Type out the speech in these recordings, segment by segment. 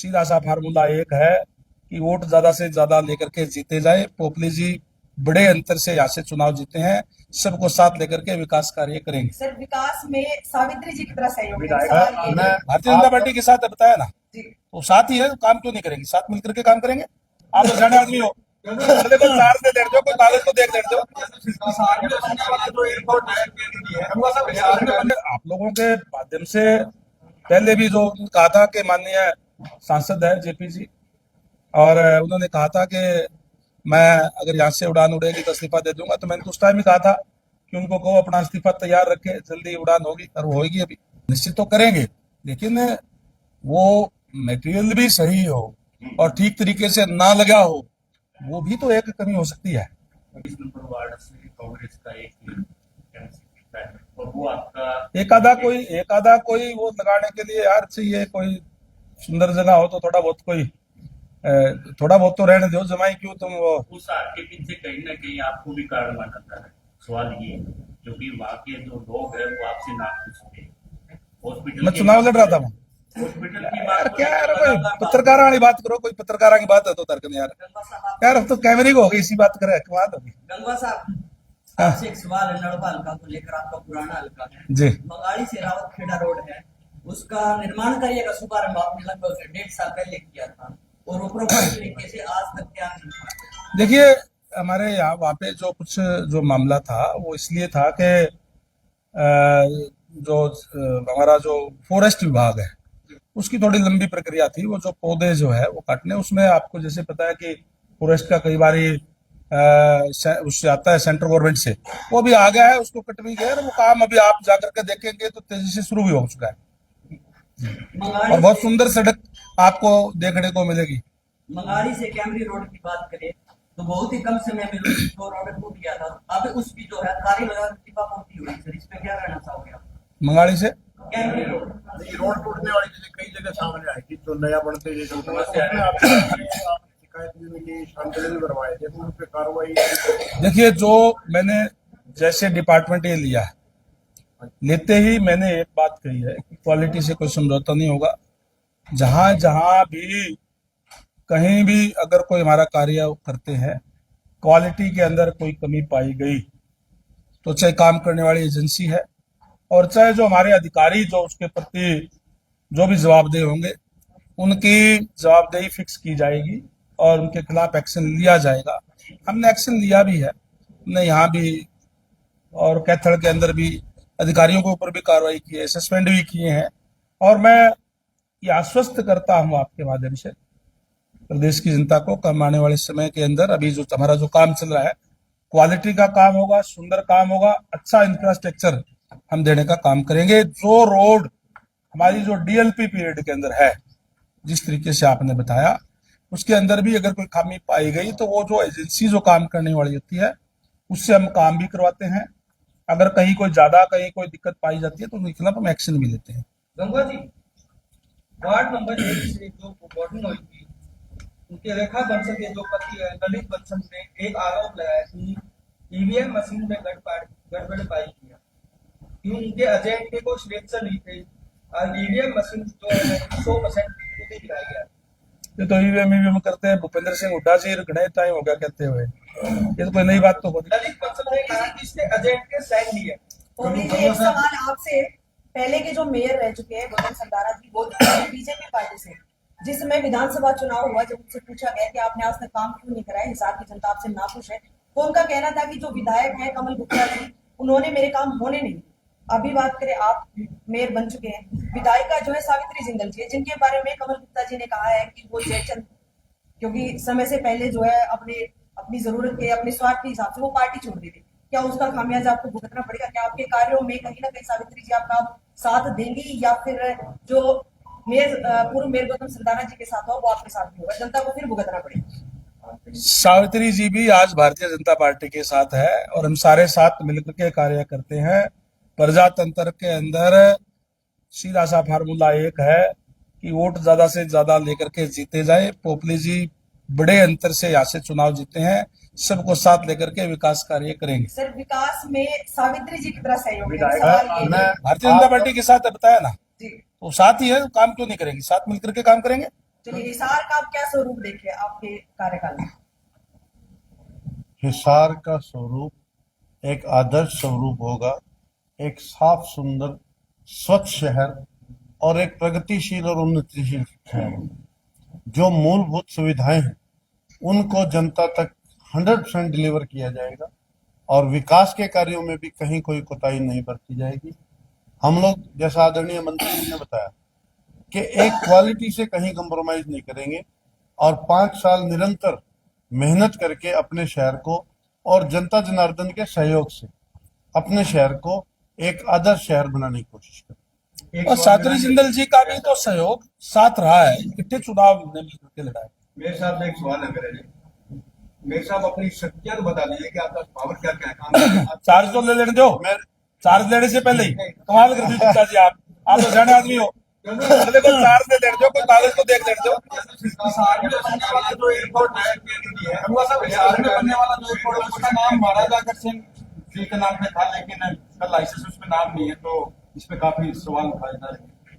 सीधा सा फार्मूला एक है कि वोट ज्यादा से ज्यादा लेकर के जीते जाए। पोपली जी बड़े अंतर से यहाँ से चुनाव जीते हैं, सबको साथ लेकर के विकास कार्य करेंगे। सर, विकास में सावित्री जी की तरह सहयोग है। विधायक सवाल ये है। भारतीय जनता पार्टी के साथ है, बताया ना, जी, तो साथ ही है, तो काम क्यों नहीं करेंगे? साथ मिलकर के काम करेंगे। आप तो जाने आदमी हो, देखो चार से देख दो, कोई कागज को देख दो। आप लोगों के माध्यम से पहले भी जो कहा था कि माननीय सांसद है जेपी जी, और उन्होंने कहा था कि मैं अगर यहाँ से उड़ान उड़ेगी तो इस्तीफा दे दूंगा। तो मैंने तो उस टाइम ही कहा था कि उनको कहो अपना इस्तीफा तैयार रखे, जल्दी उड़ान होगी, और वो होगी। अभी निश्चित तो करेंगे, लेकिन वो मटेरियल भी सही हो और ठीक तरीके से ना लगा हो, वो भी तो एक कमी हो सकती है। 20 नंबर वार्ड से कांग्रेस का एक कैंडिडेट है और वो आपका एक आधा कोई वो लगाने के लिए यार चाहिए, कोई सुंदर जगह हो तो थोड़ा बहुत तो रहने दो, जमाई क्यों तुम वो। उस हार के पीछे कहीं ना कहीं आपको भी कारण माना जाता है। सवाल ये है क्योंकि वहाँ के जो लोग हैं वो आपसे नाखुश थे। हॉस्पिटल मैं चुनाव लड़ रहा था, हॉस्पिटल की यार बात क्या यार, कोई पत्रकार वाली बात करो, कोई पत्रकार की बात है तो तर्क नहीं यार। यार अब तो कैमरे को हो गई, इसी बात करे बात होगी। गंगवा साहब, हाँ। आपसे एक सवाल है। नड़पा हल्का को लेकर, आपका पुराना हल्का है जी। बंगाली से रावत खेड़ा रोड है, उसका निर्माण कार्य का शुभारंभ आपने लगभग 1.5 साल पहले किया था और उपरोक्त तरीके से आज तक क्या नहीं हुआ। देखिए, हमारे यहाँ वहाँ पे जो मामला था वो इसलिए था कि हमारा जो फॉरेस्ट विभाग है उसकी थोड़ी लंबी प्रक्रिया थी। वो जो पौधे जो है वो काटने, उसमें आपको जैसे पता है कि फॉरेस्ट का कई बारी उससे आता है सेंट्रल गवर्नमेंट से, वो भी आ गया है, उसको कट भी गया है। वो काम अभी आप जाकर के देखेंगे तो तेजी से शुरू भी हो चुका है, और बहुत सुंदर सड़क आपको देखने को मिलेगी। मंगाड़ी से कैमरी रोड की बात करें तो बहुत ही कम समय में वो रोड टूट गया था। अब उसकी जो है कार्य पूर्ति हुई। सर, इस पे क्या कहना चाहोगे आप? मंगाड़ी से कैमरी रोड रोड टूटने वाली चीजें कई जगह सामने आई थी, तो नया बनते जैसे उसमें आपने शिकायत भी मिली, शांति भी करवाए थे, तो उन पे कार्रवाई। देखिए, जो मैंने जैसे डिपार्टमेंट ये लिया है, लेते ही मैंने एक बात कही है कि क्वालिटी से कोई समझौता नहीं होगा। जहां जहां भी कहीं भी अगर कोई हमारा कार्य करते हैं, क्वालिटी के अंदर कोई कमी पाई गई, तो चाहे काम करने वाली एजेंसी है और चाहे जो हमारे अधिकारी जो उसके प्रति जो भी जवाबदेह होंगे, उनकी जवाबदेही फिक्स की जाएगी और उनके खिलाफ एक्शन लिया जाएगा। हमने एक्शन लिया भी है, हमने यहाँ भी और कैथल के अंदर भी अधिकारियों के ऊपर भी कार्रवाई की है, सस्पेंड भी किए हैं। और मैं ये आश्वस्त करता हूँ आपके माध्यम से प्रदेश की जनता को, कम आने वाले समय के अंदर अभी जो हमारा जो काम चल रहा है, क्वालिटी का काम होगा, सुंदर काम होगा, अच्छा इंफ्रास्ट्रक्चर हम देने का काम करेंगे। जो रोड हमारी जो डीएलपी पीरियड के अंदर है, जिस तरीके से आपने बताया, उसके अंदर भी अगर कोई खामी पाई गई तो वो जो एजेंसी जो काम करने वाली होती है उससे हम काम भी करवाते हैं। अगर कहीं कोई ज्यादा कहीं कोई दिक्कत पाई जाती है तो उनके खिलाफ हम एक्शन भी लेते हैं। गंगा जी, वार्ड नंबर 1 से जो वोटिंग हुई थी, उनके रेखा बंसल के जो पति है ललित बंसल ने एक आरोप लगाया कि ईवीएम मशीन में गड़बड़ पाई गया कि उनके एजेंट को सिलेक्शन नहीं थे और ईवीएम मशीन जो है 100% दिखाया गया। ये तो ईवीएम करते हैं भूपेंद्र सिंह हुड्डा जी घने टाइम हो गया कहते हुए, ये तो कोई नई बात तो होती। ललित बंसल ने कहा कि इसने एजेंट के साइन लिए। और एक सवाल आपसे, पहले के जो मेयर रह चुके हैं गोविंद संदारा जी, वो बीजेपी पार्टी से, जिस समय विधानसभा चुनाव हुआ, जब उनसे पूछा गया कि आपने आज तक काम क्यों नहीं कराया, हिसार की जनता आपसे नाखुश है, तो उनका कहना था कि जो विधायक है कमल गुप्ता जी, उन्होंने मेरे काम होने नहीं। अभी बात करें, आप मेयर बन चुके हैं, विधायिका जो है सावित्री जिंदल जी, जिनके बारे में कमल गुप्ता जी ने कहा है कि वो जयचंद, क्योंकि समय से पहले जो है अपनी जरूरत के अपने स्वार्थ के हिसाब से वो पार्टी छोड़ दी थी। क्या उसका खामियाजा आपको भुगतना पड़ेगा? क्या आपके कार्यों में कहीं ना कहीं सावित्री जी आपका साथ देंगी, या फिर जो पूर्व मेयर गौतम संदाना जी के साथ हो वो आपके साथ भी होगा, जनता को फिर भुगतना पड़ेगा? सावित्री जी भी आज भारतीय जनता पार्टी के साथ है और हम सारे साथ मिलकर के कार्य करते हैं। प्रजातंत्र के अंदर सीधा सा फार्मूला एक है कि वोट ज्यादा से ज्यादा लेकर के जीते जाए। पोपली जी बड़े अंतर से यहाँ से चुनाव जीते हैं, सबको साथ लेकर के विकास कार्य करेंगे। सर, विकास में सावित्री जी की तरह सहयोग है। विधायक सवाल ये है। भारतीय जनता पार्टी के साथ है, बताया ना, जी, तो साथ ही है, तो काम क्यों नहीं करेंगे? साथ मिलकर के काम करेंगे। चलिए, हिसार का आप क्या स्वरूप देखे आपके कार्यकाल में? हिसार का स्वरूप एक आदर्श स्वरूप होगा, एक साफ सुंदर स्वच्छ शहर और एक प्रगतिशील और उन्नतिशील शहर। जो मूलभूत सुविधाएं हैं उनको जनता तक 100% डिलीवर किया जाएगा और विकास के कार्यों में भी कहीं कोई कोताही नहीं बरती जाएगी। हम लोग, जैसा आदरणीय मंत्री जी ने बताया, कि एक क्वालिटी से कहीं कंप्रोमाइज नहीं करेंगे और 5 साल निरंतर मेहनत करके अपने शहर को और जनता जनार्दन के सहयोग से अपने शहर को एक आदर्श शहर बनाने की कोशिश करें। और सात्री जिंदल जी का भी तो सहयोग साथ रहा है, कितने चुनाव ने मिलकर के लड़ा है। मेरे साहब से एक सवाल है मेरे लिए। मेरे साहब अपनी शक्तियां तो बता दीजिए कि आपका पावर क्या क्या है, काम चार्ज तो ले लेने दो, मैं चार्ज लेने से पहले ही कमाल कर दी गुप्ता जी। आप तो जाने आदमी हो, अगले को चार्ज ले लेने दो, कोई कागज को देख लेने दो। हिसार में बनने वाला जो एयरपोर्ट है, हिसार में बनने वाला जो एयरपोर्ट है उसका नाम महाराजा अग्रसेन जी के नाम पे था, लेकिन इसका लाइसेंस उस पे नाम नहीं है, तो इस पे काफी सवाल उठाए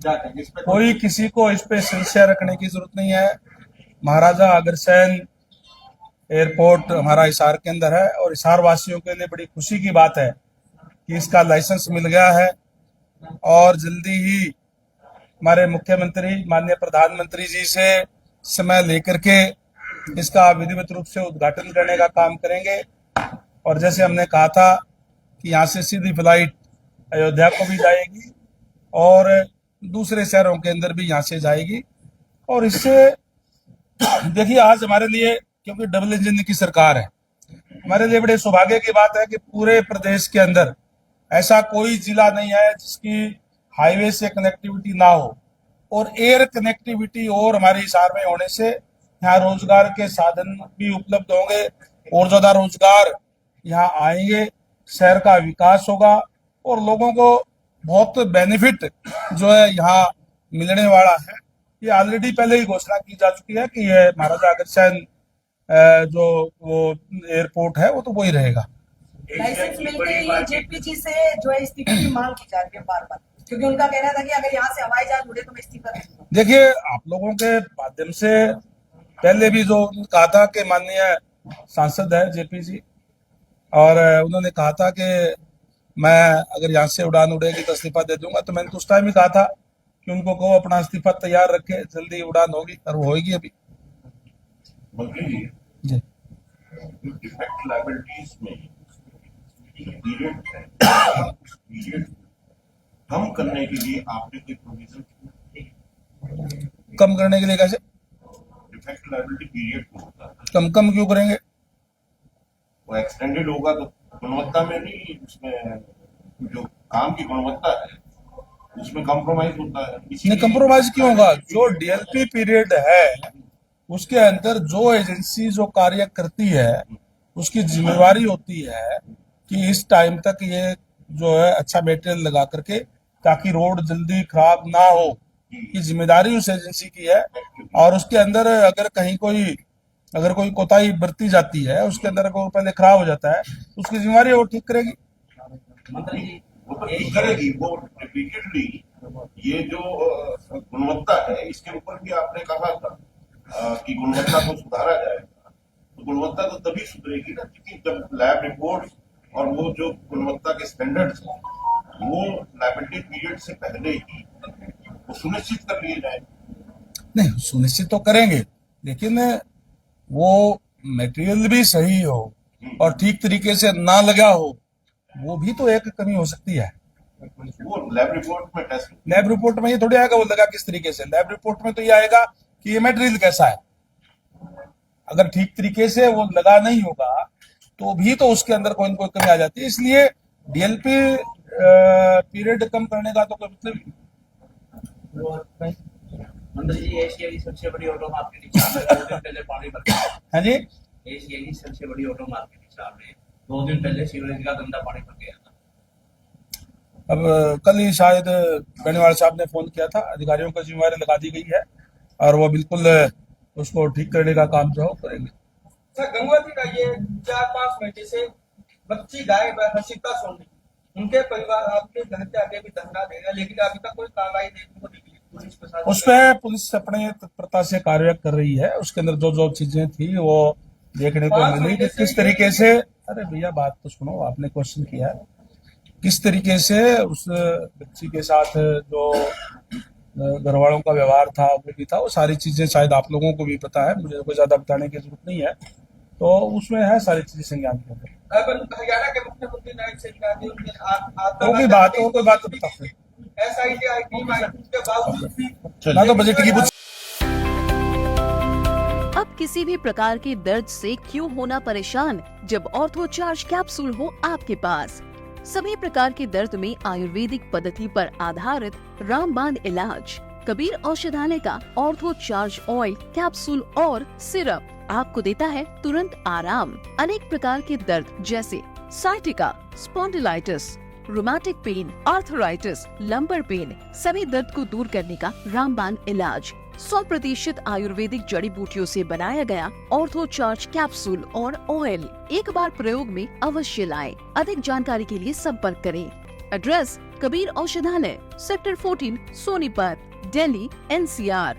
जाते हैं। इस पे कोई किसी को इस पे संशय रखने की जरूरत नहीं है। महाराजा अग्रसेन एयरपोर्ट हमारा हिसार के अंदर है और हिसार वासियों के लिए बड़ी खुशी की बात है कि इसका लाइसेंस मिल गया है और जल्दी ही हमारे मुख्यमंत्री माननीय प्रधानमंत्री जी से समय लेकर के इसका विधिवत रूप से उद्घाटन करने का काम करेंगे। और जैसे हमने कहा था कि यहाँ से सीधी फ्लाइट अयोध्या को भी जाएगी और दूसरे शहरों के अंदर भी यहाँ से जाएगी। और इससे देखिए, आज हमारे लिए, क्योंकि डबल इंजन की सरकार है, हमारे लिए बड़े सौभाग्य की बात है कि पूरे प्रदेश के अंदर ऐसा कोई जिला नहीं है जिसकी हाईवे से कनेक्टिविटी ना हो। और एयर कनेक्टिविटी और हमारे हिसार में होने से यहाँ रोजगार के साधन भी उपलब्ध होंगे और ज्यादा रोजगार यहाँ आएंगे, शहर का विकास होगा और लोगों को बहुत बेनिफिट जो है यहाँ मिलने वाला है। ये ऑलरेडी पहले ही घोषणा की जा चुकी है कि ये महाराजा अग्रसेन जो वो एयरपोर्ट है वो तो वही रहेगा। लाइसेंस मिलते ही जेपीजी से जो है इस्तीफे की मांग की जा रही है बार बार, क्योंकि उनका कहना था कि अगर यहाँ से हवाई जहाज उड़े तो मैं इस्तीफा दे दूंगा। देखिए, आप लोगों के माध्यम से पहले भी जो कहा था कि माननीय सांसद है जेपी जी, और उन्होंने कहा था कि मैं अगर यहाँ से उड़ान उड़ेगी तो इस्तीफा दे दूंगा। तो मैंने तो उस टाइम ही कहा था कि उनको कहो अपना इस्तीफा तैयार रखे, जल्दी उड़ान होगी और वो होगी अभी। मंत्री जी, जी, डिफेक्ट लायबिलिटीज में पीरियड है, पीरियड कम करने के लिए आपने कोई प्रोविजन कम करने के लिए कैसे? डिफेक्ट लायबिलिटी पीरियड को होता है, कम क्यों करेंगे? वो एक्सटेंडेड होगा तो गुणवत्ता में नहीं, उसमें जो काम की गुणवत्ता है उसमें कॉम्प्रोमाइज होता है। नहीं, कंप्रोमाइज क्यों होगा? जो डीएलपी पीरियड है उसके अंदर जो एजेंसी जो कार्य करती है उसकी जिम्मेवारी होती है कि इस टाइम तक ये जो है अच्छा मटेरियल लगा करके, ताकि रोड जल्दी खराब ना हो, की जिम्मेदारी उस एजेंसी की है। और उसके अंदर अगर कोई कोताही बरती जाती है, उसके अंदर अगर पहले खराब हो जाता है तो उसकी जिम्मेवारी वो ठीक करेगी। मंत्री जी, वो तो ठीक करेगी, वो रिपीटेडली ये जो गुणवत्ता है इसके ऊपर भी आपने कहा था कि गुणवत्ता को सुधारा जाएगा। तो गुणवत्ता तो तभी सुधरेगी ना क्योंकि जब लैब रिपोर्ट और वो जो गुणवत्ता के स्टैंडर्ड्स हैं वो लायबिलिटी पीरियड से पहले ही वो सुनिश्चित कर लिए जाए। नहीं, सुनिश्चित तो करेंगे, लेकिन वो मटेरियल भी सही हो और ठीक तरीके से ना लगा हो, वो भी तो एक कमी हो सकती है। वो लैब रिपोर्ट में टेस्ट, लैब रिपोर्ट में ये थोड़ी आएगा वो लगा किस तरीके से। लैब रिपोर्ट में तो ये आएगा कि ये मटेरियल कैसा है। अगर ठीक तरीके से वो लगा नहीं होगा तो भी तो उसके अंदर कोई न कोई कमी आ जाती है। इसलिए डीएलपी पीरियड कम करने का तो कोई मतलब नहीं। मंत्री जी, एशिया की सबसे बड़ी ऑटो मार्केट हिसार में 2 दिन पहले पानी भर गया। हाँ जी, एशिया की सबसे बड़ी ऑटो मार्केट हिसार में 2 दिन पहले सीवरेज का गंदा पानी भर गया था। अब कल ही शायद बेनीवाल साहब ने फोन किया था, अधिकारियों को जिम्मेवारी लगा दी गई है और वो बिल्कुल उसको ठीक करने का काम जो है करेंगे। सर, गंगवती का ये 4-5 महीने से बच्ची गायब है, हर्षिता सोनी, उनके परिवार आपके घर के आगे भी धरना दे रहे हैं, लेकिन अभी तक कोई कार्रवाई देखने को नहीं मिली। पुलिस प्रशासन उस पर पुलिस अपने तत्परता से कार्रवाई कर रही है। उसके अंदर जो जो चीजें थी वो देखने को मिली कि किस तरीके से, अरे भैया बात तो सुनो, आपने क्वेश्चन किया है, किस तरीके से उस बच्ची के साथ जो घर वालों का व्यवहार था वो भी था, वो सारी चीजें शायद आप लोगों को भी पता है, मुझे कोई ज्यादा बताने की जरूरत नहीं है। तो उसमें है सारी चीजें संज्ञान के अंदर। अब हरियाणा के मुख्यमंत्री नरेंद्र सिंह राजे वो कोई बात तो बताते SIT टीम आई के बावजूद भी ना तो बजट की कुछ। अब किसी भी प्रकार के दर्द से क्यों होना परेशान, जब ऑर्थो चार्ज कैप्सूल हो आपके पास। सभी प्रकार के दर्द में आयुर्वेदिक पद्धति पर आधारित रामबाण इलाज। कबीर औषधालय का ऑर्थो चार्ज ऑयल, कैप्सूल और सिरप आपको देता है तुरंत आराम। अनेक प्रकार के दर्द जैसे sciatica, spondylitis, rheumatic pain, arthritis, lumbar pain, सभी दर्द को दूर करने का रामबाण इलाज 100% आयुर्वेदिक जड़ी बूटियों से बनाया गया ऑर्थो चार्ज कैप्सूल और ऑयल एक बार प्रयोग में अवश्य लाएं। अधिक जानकारी के लिए संपर्क करें। एड्रेस: कबीर औषधालय, सेक्टर 14, सोनीपत, दिल्ली, NCR।